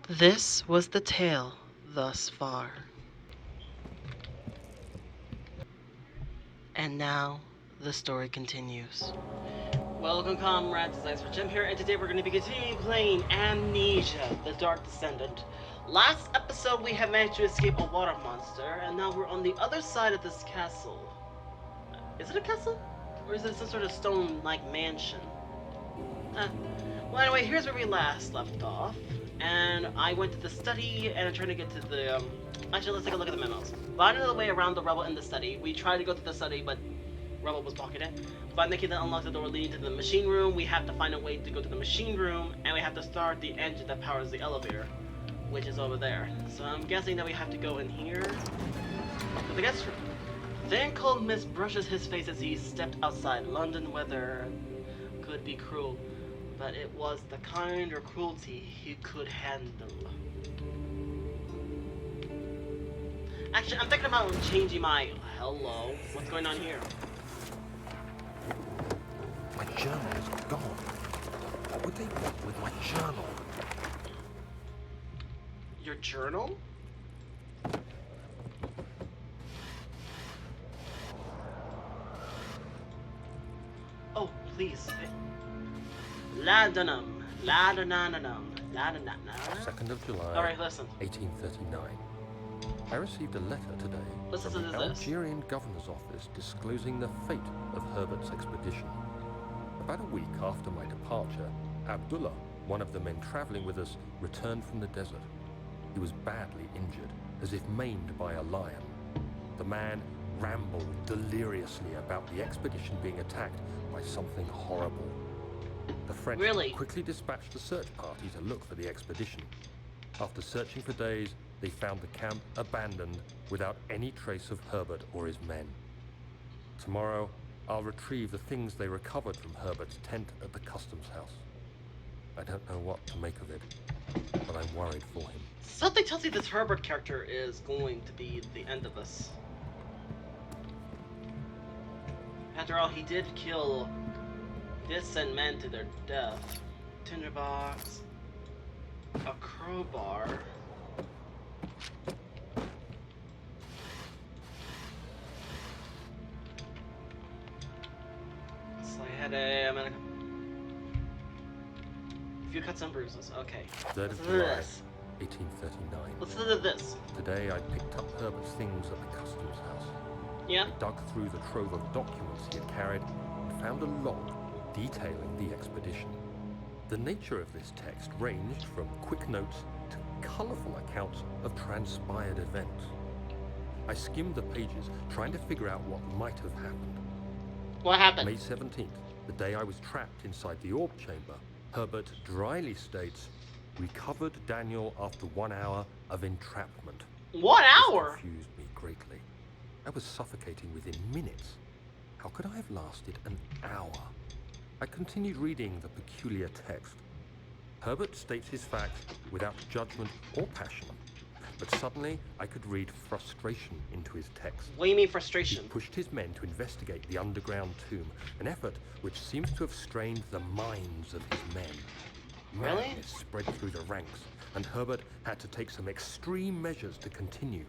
This was the tale thus far. And now, the story continues. Welcome, comrades. It's IceWolfGem here, and today we're going to be continuing playing Amnesia, the Dark Descendant. Last episode, we have managed to escape a water monster, and now we're on the other side of this castle. Is it a castle? Or is it some sort of stone-like mansion? Well, anyway, here's where we last left off. And I went to the study, and I'm trying to get to the, Actually, let's take a look at the memos. Finding the way around the rubble in the study. We tried to go to the study, but rubble was blocking it. Find the key that unlocks the door leading to the machine room. We have to find a way to go to the machine room, and we have to start the engine that powers the elevator, which is over there. So I'm guessing that we have to go in here. But I guess then cold mist brushes his face as he stepped outside. London weather could be cruel, but it was the kind of cruelty he could handle. Actually, I'm thinking about changing my... Hello? What's going on here? My journal is gone. What would they want with my journal? Your journal? Oh, please. Laudanum. Laudanum. Laudanum. 2nd of July, Alright, listen. 1839. I received a letter today Listen from to the this. Algerian governor's office disclosing the fate of Herbert's expedition. About a week after my departure, Abdullah, one of the men traveling with us, returned from the desert. He was badly injured, as if maimed by a lion. The man rambled deliriously about the expedition being attacked by something horrible. The French quickly dispatched a search party to look for the expedition. After searching for days, they found the camp abandoned without any trace of Herbert or his men. Tomorrow, I'll retrieve the things they recovered from Herbert's tent at the customs house. I don't know what to make of it, but I'm worried for him. Something tells me this Herbert character is going to be the end of us. After all, he did kill... did send men to their death. Tinderbox. A crowbar. So I had a few cuts and bruises. Okay. 3rd of July, 1839. Let's look at this. Today I picked up Herbert's things at the customs house. Yeah. I dug through the trove of documents he had carried and found a log detailing the expedition. The nature of this text ranged from quick notes to colourful accounts of transpired events. I skimmed the pages, trying to figure out what might have happened. What happened? May 17th, the day I was trapped inside the orb chamber, Herbert dryly states, recovered Daniel after 1 hour of entrapment. 1 hour? This confused me greatly. I was suffocating within minutes. How could I have lasted an hour? I continued reading the peculiar text. Herbert states his facts without judgment or passion, but suddenly I could read frustration into his text. What do you mean He frustration? pushed his men to investigate the underground tomb, an effort which seems to have strained the minds of his men. Really? Madness spread through the ranks, and Herbert had to take some extreme measures to continue.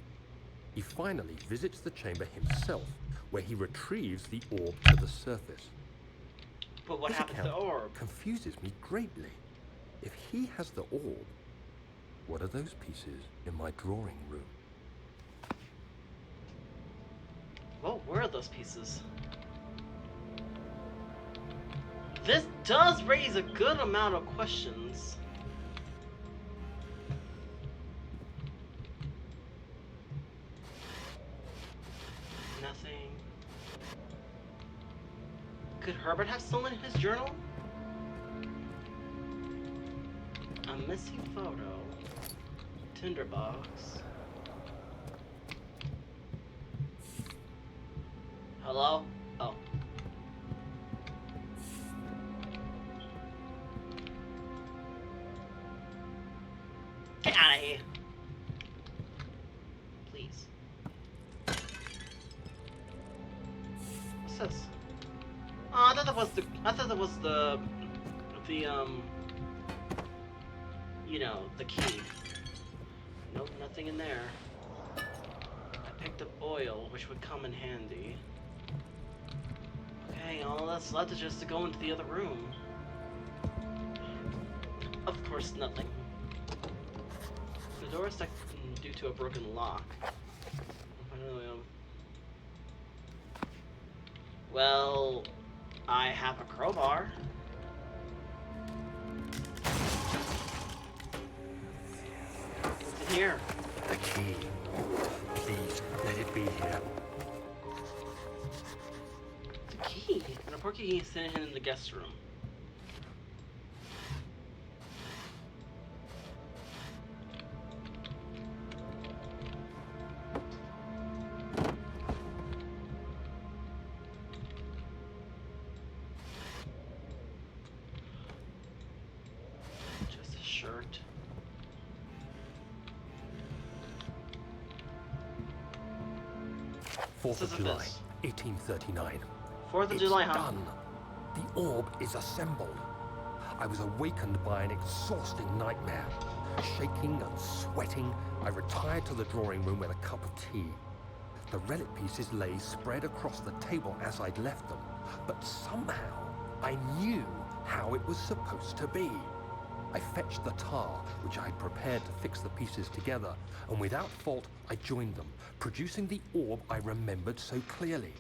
He finally visits the chamber himself, where he retrieves the orb to the surface. But what This happened to the account orb? confuses me greatly. If he has the orb, what are those pieces in my drawing room? What were those pieces? This does raise a good amount of questions. Nothing. Could Herbert have stolen his journal? A missing photo. Tinderbox. Hello? Oh. Get out of here. Please. What's this? Oh, I thought that was the you know, the key. Nope, nothing in there. I picked up oil, which would come in handy. Okay, all that's left is just to go into the other room. Of course, nothing. The door is stuck due to a broken lock. Well, I have a crowbar. What's in here? The key. Please, let it be here. The key. And a porky key is sitting in the guest room. Just a shirt. Fourth This of is July, this. 1839. 4th of It's July, huh? done. The orb is assembled. I was awakened by an exhausting nightmare. Shaking and sweating, I retired to the drawing room with a cup of tea. The relic pieces lay spread across the table as I'd left them, but somehow I knew how it was supposed to be. I fetched the tar, which I had prepared to fix the pieces together, and without fault I joined them, producing the orb I remembered so clearly.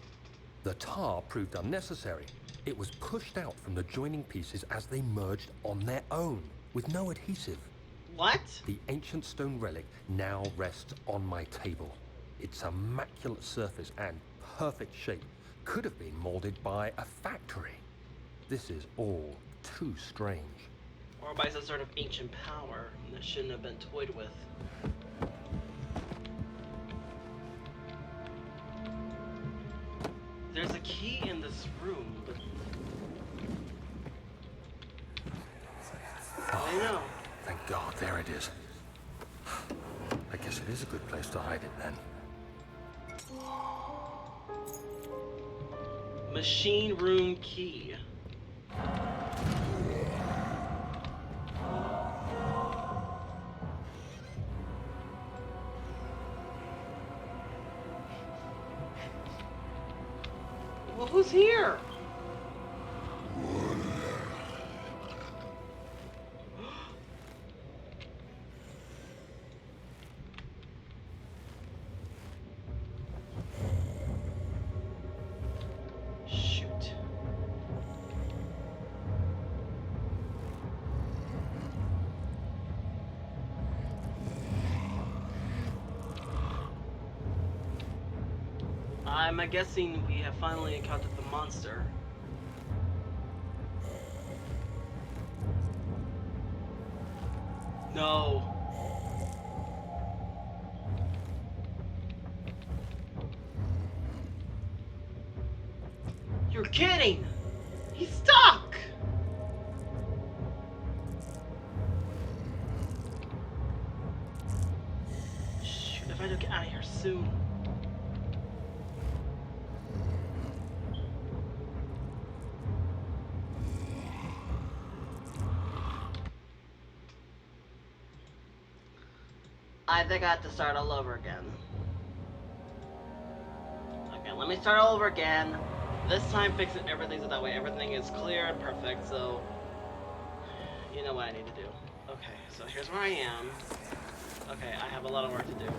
The tar proved unnecessary. It was pushed out from the joining pieces as they merged on their own, with no adhesive. What? The ancient stone relic now rests on my table. Its immaculate surface and perfect shape could have been molded by a factory. This is all too strange. Or by some sort of ancient power that shouldn't have been toyed with. There's a key in this room, but I know. Thank God, there it is. I guess it is a good place to hide it then. Machine room key. Well, who's here? Shoot. I'm guessing we have finally encountered the monster. No. You're kidding! He's stuck! Shoot, if I don't get out of here soon. I think I have to start all over again. Okay, let me start all over again. This time fixing everything so that way everything is clear and perfect, so you know what I need to do. Okay, so here's where I am. Okay, I have a lot of work to do.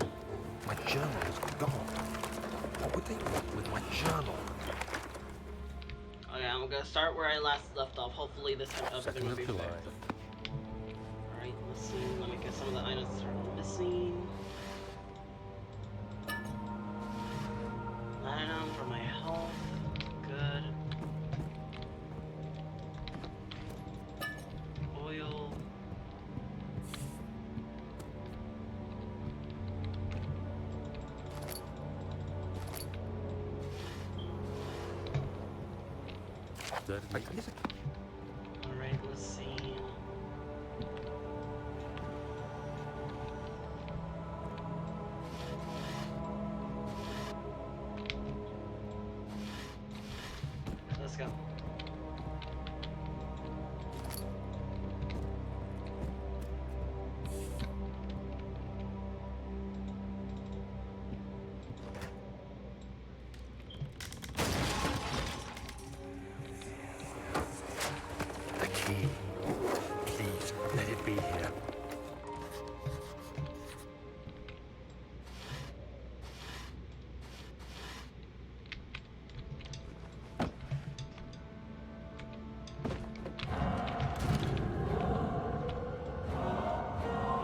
My journal is gone. What would they want with my journal? Okay, I'm gonna start where I last left off. Hopefully this time everything Second will of be July. fixed. Alright, let's see. Let me get some of the items that are missing. Item for my health. Good. Oil. Alright, let's see. Let's go. here.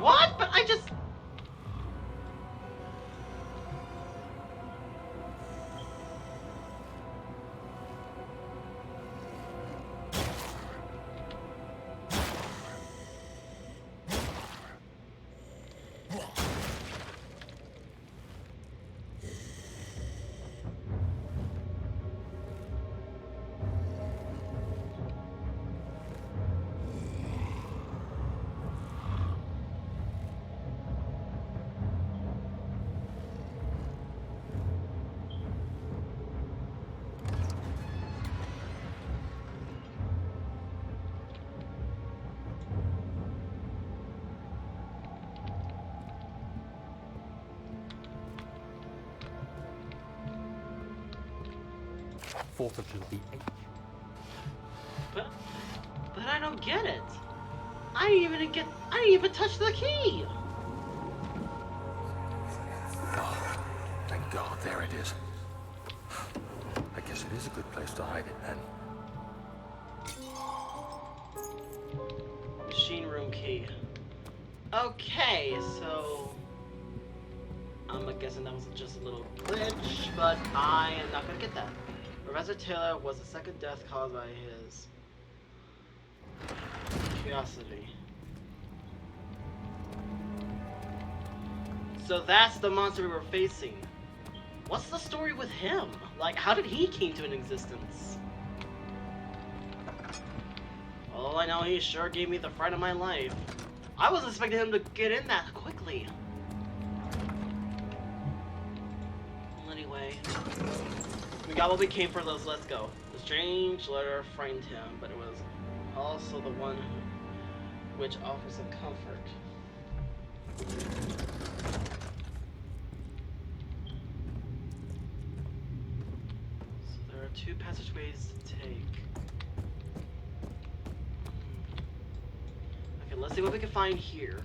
What? But I just... Fourth of the H. But I don't get it. I didn't even touch the key. Oh, thank God, there it is. I guess it is a good place to hide it then. Machine room key. Okay, so I'm guessing that was just a little glitch, but I am not gonna get that. Professor Taylor was the second death caused by his curiosity. So that's the monster we were facing. What's the story with him? Like, how did he came to an existence? All I know, he sure gave me the fright of my life. I wasn't expecting him to get in that quickly. Anyway, we got what we came for, let's go. The strange letter frightened him, but it was also the one which offers him comfort. So there are two passageways to take. Okay, let's see what we can find here.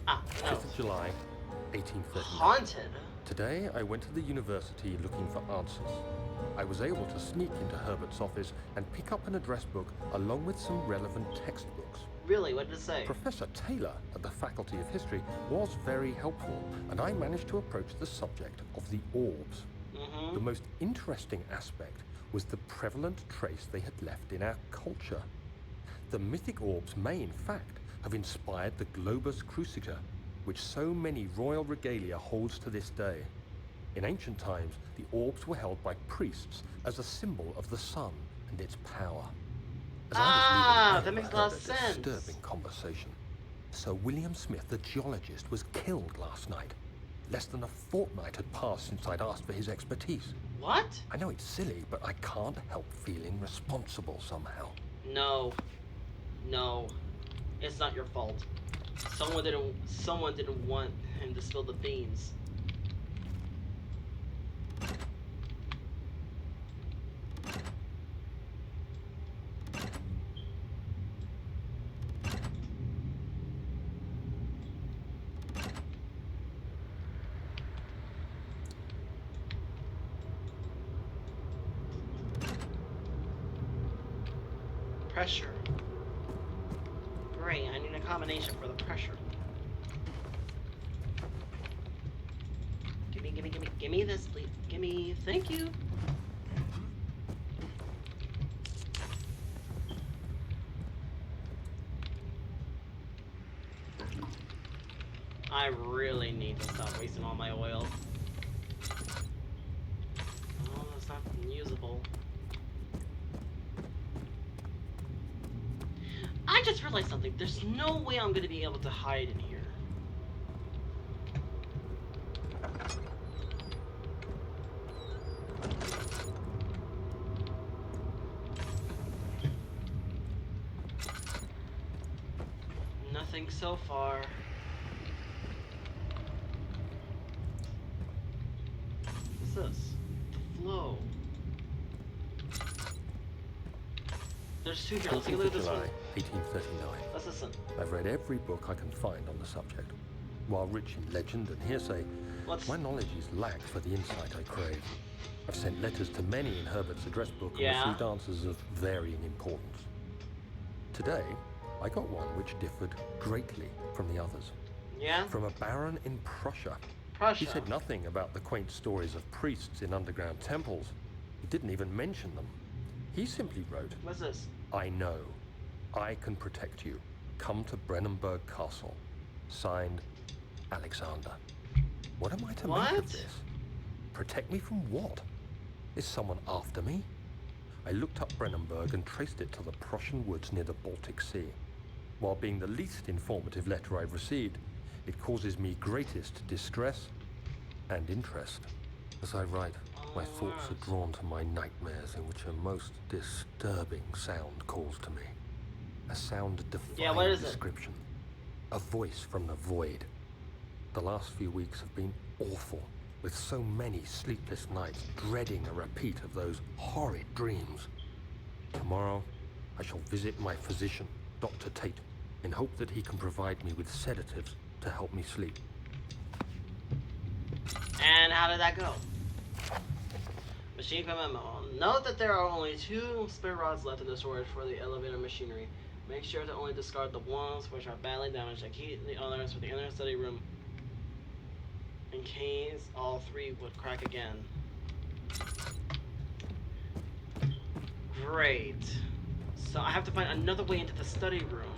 Ah, no. 5th of July, 1839. Haunted? Today, I went to the university looking for answers. I was able to sneak into Herbert's office and pick up an address book along with some relevant textbooks. Really? What did it say? Professor Taylor at the Faculty of History was very helpful, and I managed to approach the subject of the orbs. The most interesting aspect was the prevalent trace they had left in our culture. The mythic orbs may, in fact, have inspired the globus cruciger, which so many royal regalia holds to this day. In ancient times, the orbs were held by priests as a symbol of the sun and its power. As I was that leaving makes home, a I lot heard of a sense. disturbing conversation. Sir William Smith, the geologist, was killed last night. Less than a fortnight had passed since I'd asked for his expertise. What? I know it's silly, but I can't help feeling responsible somehow. No. No. It's not your fault. Someone didn't want him to spill the beans. Pressure. Great, I need a combination for the pressure. Give me this, please. Thank you. I really need to stop wasting all my oil. Oh, that's not usable. I just realized something. There's no way I'm gonna be able to hide in here. Nothing so far. What's this? The flow. There's two here. Let's take a 14th look of at this July, one. 1839. Let's listen. I've read every book I can find on the subject. While rich in legend and hearsay, my knowledge is lacked for the insight I crave. I've sent letters to many in Herbert's address book and received answers of varying importance. Today, I got one which differed greatly from the others. Yeah? From a baron in Prussia. He said nothing about the quaint stories of priests in underground temples. He didn't even mention them. He simply wrote, What's this? I know. I can protect you. Come to Brennenburg Castle. Signed, Alexander. What am I to make of this? Protect me from what? Is someone after me? I looked up Brennenburg and traced it to the Prussian woods near the Baltic Sea. While being the least informative letter I've received, it causes me greatest distress and interest. As I write, my thoughts are drawn to my nightmares in which a most disturbing sound calls to me. A sound defying description. A voice from the void. The last few weeks have been awful, with so many sleepless nights dreading a repeat of those horrid dreams. Tomorrow, I shall visit my physician, Dr. Tate, in hope that he can provide me with sedatives to help me sleep. And how did that go? Machine memo. Note that there are only 2 spare rods left in the storage for the elevator machinery. Make sure to only discard the ones which are badly damaged and keep the others for the inner study room in case all 3 would crack again. Great. So I have to find another way into the study room.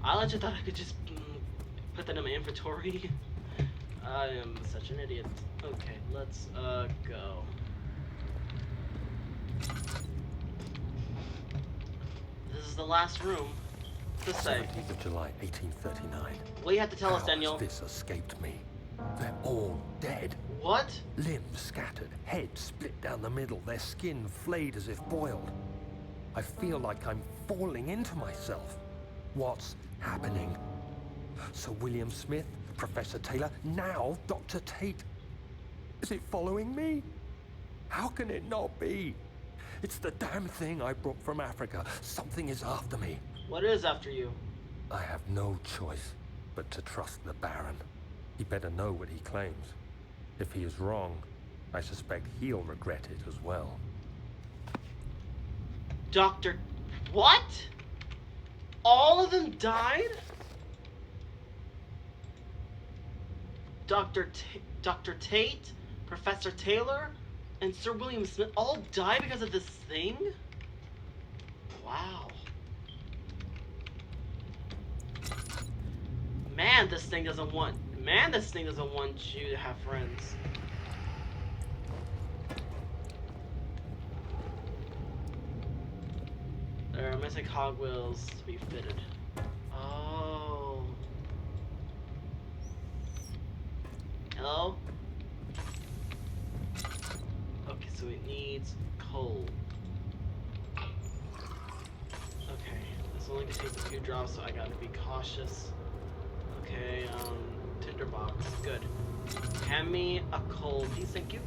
I legit thought I could just put that in my inventory. I am such an idiot. Okay, let's go. This is the last room. To say. 17th of July, 1839. What do you have to tell us, Daniel? How has this escaped me? They're all dead. What? Limbs scattered, heads split down the middle, their skin flayed as if boiled. I feel like I'm falling into myself. What's happening? Sir William Smith, Professor Taylor, now Dr. Tate. Is it following me? How can it not be? It's the damn thing I brought from Africa. Something is after me. What is after you? I have no choice but to trust the Baron. He better know what he claims. If he is wrong, I suspect he'll regret it as well. Dr. What? All of them died? Dr. Tate, Professor Taylor, and Sir William Smith all died because of this thing? Wow. Man, this thing doesn't want you to have friends. There are missing cogwheels to be fitted. Oh. Hello? Okay, so it needs coal. Okay, this only contains a few drops, so I gotta be cautious. Okay, tinderbox, good. Hand me a coal, please, thank you.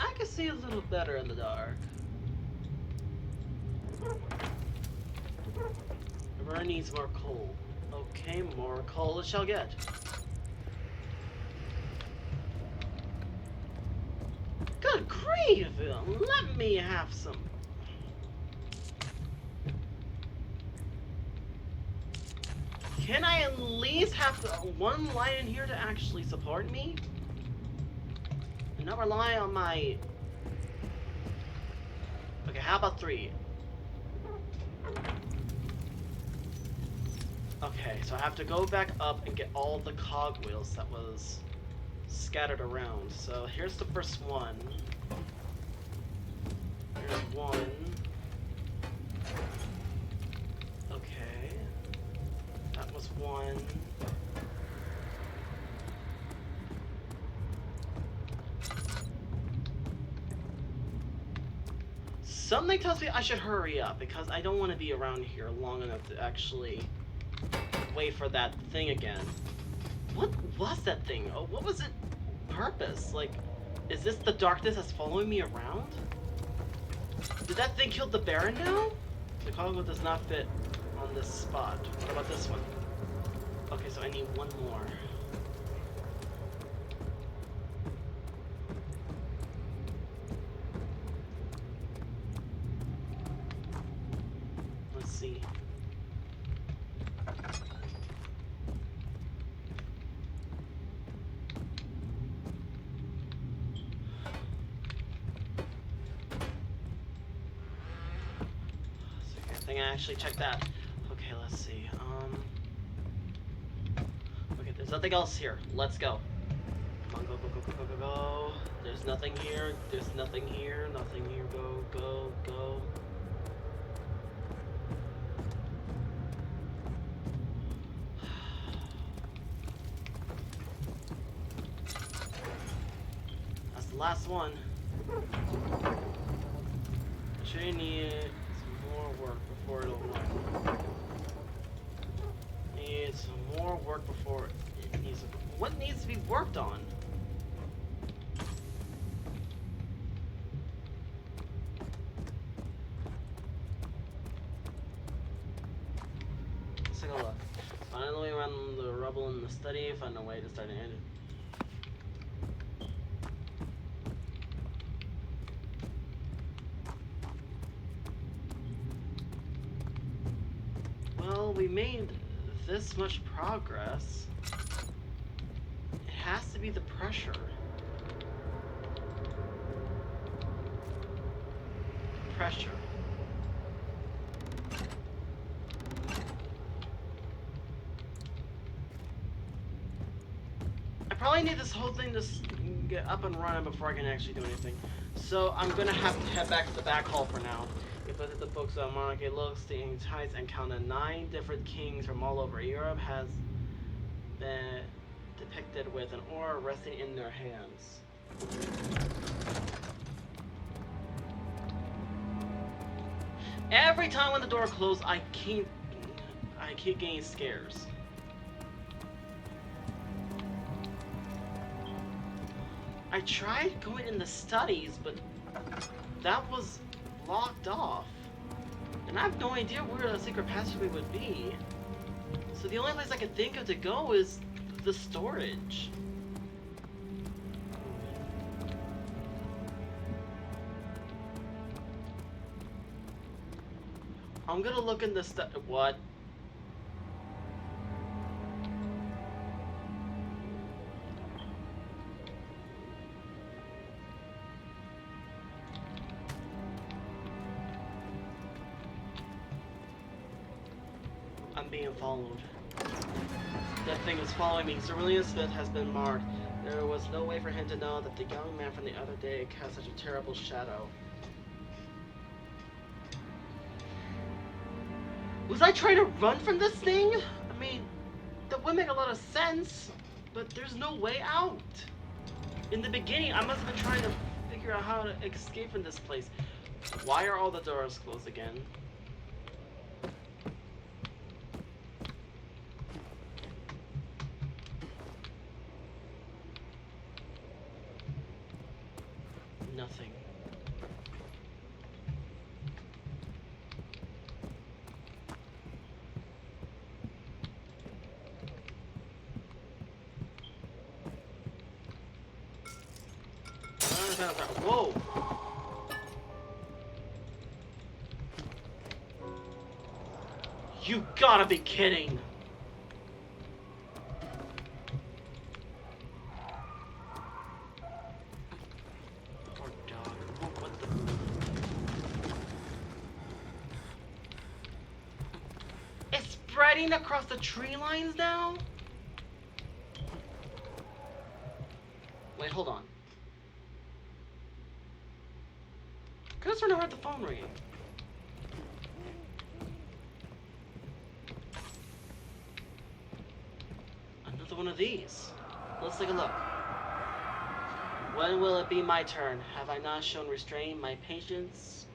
I can see a little better in the dark. Everyone needs more coal. Okay, more coal it shall get. Good grief! Let me have some. Can I at least have one light in here to actually support me? And not rely on my... Okay, how about 3? Okay, so I have to go back up and get all the cogwheels that was scattered around. So here's the first one. Here's 1. Okay. That was 1. Something tells me I should hurry up because I don't want to be around here long enough to actually wait for that thing again. What was that thing? Oh, what was its purpose? Like, is this the darkness that's following me around? Did that thing kill the Baron now? The cargo does not fit on this spot. What about this one? Okay, so I need one more. Let's see. I think I actually checked that. Okay, let's see. Okay, there's nothing else here. Let's go. Come on, go, go, go, go, go, go, go. There's nothing here. There's nothing here. Nothing here. Go, go, go. That's the last one. I'm sure you need some more work before it'll run. Need some more work before it needs to... What needs to be worked on? Let's take a look. Find a way around the rubble in the study. Find a way to start and end it. Well, we made this much progress. It has to be the pressure. Pressure. I probably need this whole thing to get up and running before I can actually do anything. So I'm gonna have to head back to the back hall for now. If you look at the books on monarchy, looks, the tides, and counted 9 different kings from all over Europe has been depicted with an aura resting in their hands. Every time when the door closed, I keep getting scares. I tried going in the studies, but that was locked off. And I have no idea where the secret passageway would be. So the only place I can think of to go is the storage. I'm gonna look in the what? I'm being followed. That thing is following me. Cerulean Smith has been marked. There was no way for him to know that the young man from the other day cast such a terrible shadow. Was I trying to run from this thing? I mean, that would make a lot of sense, but there's no way out. In the beginning, I must have been trying to figure out how to escape from this place. Why are all the doors closed again? Nothing. Whoa! You gotta be kidding! Poor dog. What the... It's spreading across the tree lines now? Wait, hold on. Could have sort of heard the phone ringing. Another one of these. Let's take a look. When will it be my turn? Have I not shown restraint, my patience?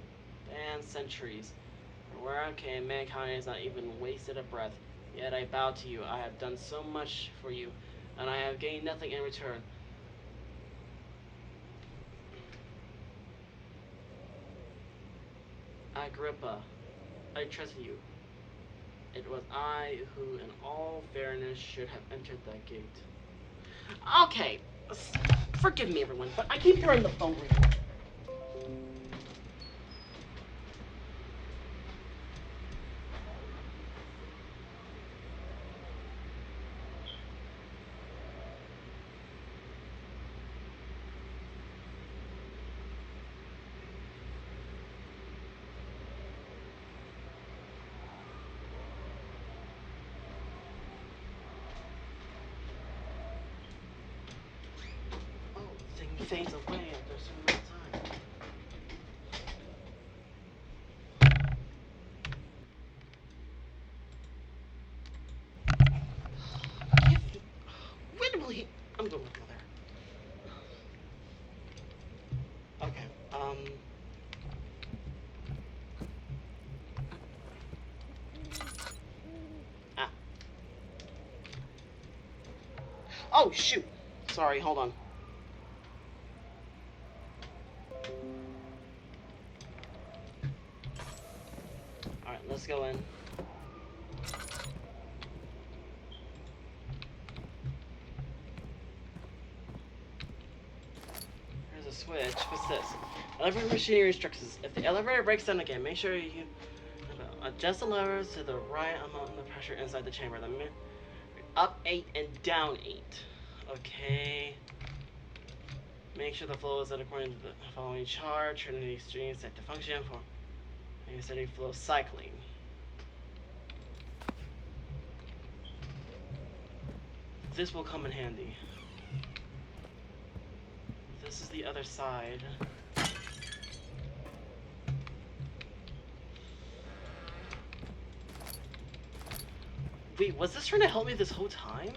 and centuries. From where I came, mankind has not even wasted a breath. Yet I bow to you. I have done so much for you, and I have gained nothing in return. Agrippa, I trusted you. It was I who, in all fairness, should have entered that gate. Okay, forgive me, everyone, but I keep hearing the phone ring. Oh, the thing fades away after a certain amount of time. When will he? I'm going with mother. Okay. Ah. Oh shoot. Sorry. Hold on. All right. Let's go in. Switch. What's this? Elevator machinery instructions. If the elevator breaks down again, make sure you adjust the levers to the right amount of the pressure inside the chamber. Up 8 and down 8. Okay. Make sure the flow is set according to the following chart. Trinity stream set to function for a steady flow cycling. This will come in handy. This is the other side. Wait, was this trying to help me this whole time?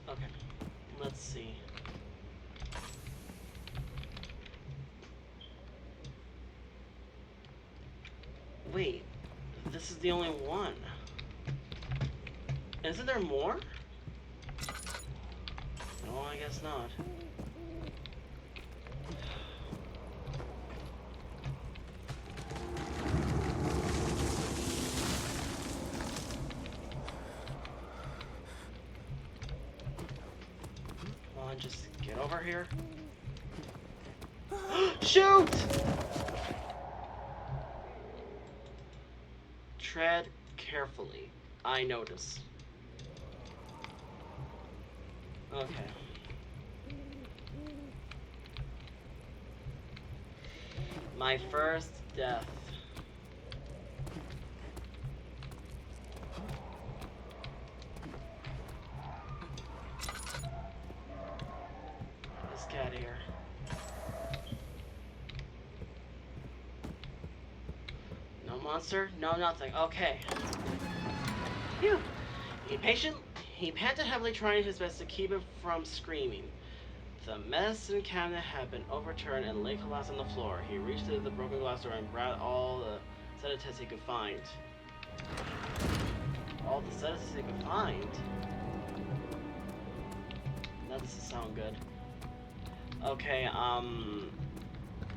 Okay, let's see. Wait, this is the only one. Isn't there more? No, I guess not. Come on, just get over here. Shoot! Tread carefully. I notice. Okay. My first death. Let's get out of here. No monster? No nothing. Okay. Phew. He panted heavily, trying his best to keep it from screaming. The medicine cabinet had been overturned and lay collapsed on the floor. He reached through the broken glass door and grabbed all the sedatives he could find. All the sedatives he could find? That doesn't sound good. Okay,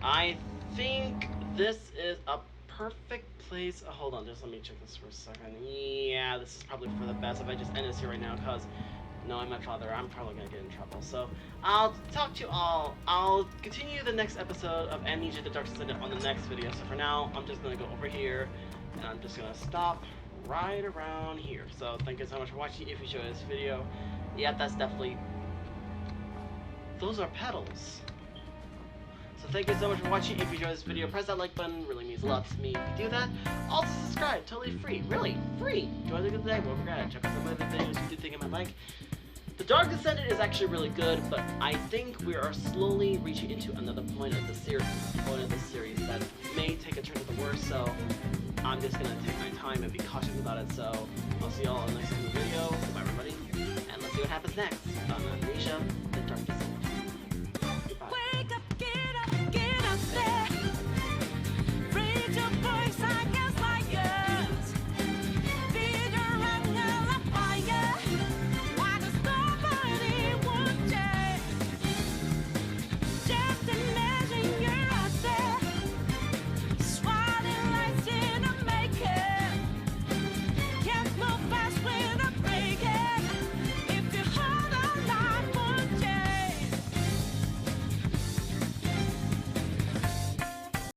I think this is a perfect place. Hold on, just let me check this for a second. Yeah, this is probably for the best if I just end this here right now, because knowing my father, I'm probably gonna get in trouble. So I'll talk to you all. I'll continue the next episode of Amnesia: The Dark Descendant on the next video. So for now, I'm just gonna go over here, and I'm just gonna stop right around here. So thank you so much for watching. If you enjoyed this video, yeah, that's definitely. Those are petals. So thank you so much for watching. If you enjoyed this video, press that like button. It really means a lot to me if you do that. Also subscribe, totally free. Really, free. Enjoy the good day. Don't forget, check out some other videos you do think I might like. The Dark Descendant is actually really good, but I think we are slowly reaching into another point of the series that may take a turn to the worst, so I'm just gonna take my time and be cautious about it. So I'll see y'all in the next video. Bye everybody, and let's see what happens next on Amnesia. IceWolfGem.